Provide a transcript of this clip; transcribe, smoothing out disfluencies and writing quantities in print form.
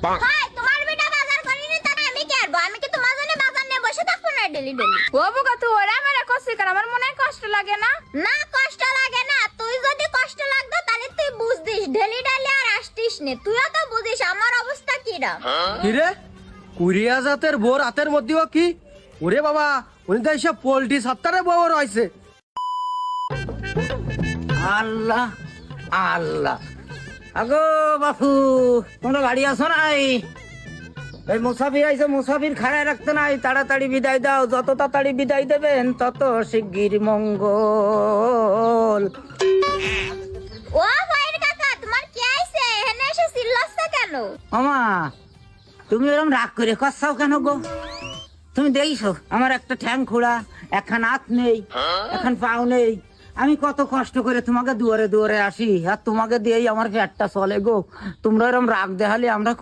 হয় তোমার বেটা বাজার করিনি তাই আমি কি করব? আমি কি তোমার জন্য বাজার নিয়ে বসে থাকবো না ডেলি ডেলি? ও বুকা তুই ওরা মেরে কষ্ট কর, আমার মনে হয় কষ্ট লাগে না। না কষ্ট লাগে না, তুই যদি কষ্ট লাগতো তাহলে তুই বুঝতিস ডেলি ডেলি আর আসতিস নে। তুইও তো বুঝিস আমার অবস্থা কিরা। কিরে কুড়িয়া জাতের বউ রাতের মধ্যেও কি? ওরে বাবা, উনি তো এসব পোল্ট্রি সাত্তারে বউ রয়েছে। আল্লাহ আল্লাহ, আগো বাপু তোমরা বাড়ি আসো নাই? এই মুসাফির আইসে, মুসাফির খাড়ায় রাখতে নাই, তাড়াতাড়ি বিদায় দাও। যত তাড়াতাড়ি বিদায় দেবেন তত শিগগির মঙ্গল। ও ভাইয়ের কাকা, তোমার কি আইছে? এখানে এসে চিল্লাচ্ছ কেন? মামা তুমি এরকম রাগ করে কষাও কেন গো? তুমি দেখছো আমার একটা ঠ্যাং খোড়া, একখান হাত নেই, এখন পাও নেই। আমি কত কষ্ট করে তোমাকে দুয়ারে দুয়ারে আসি, আর তোমাকে দিয়েই আমার পেটটা চলে গো। তোমরা এরকম রাগ দেখালে আমরা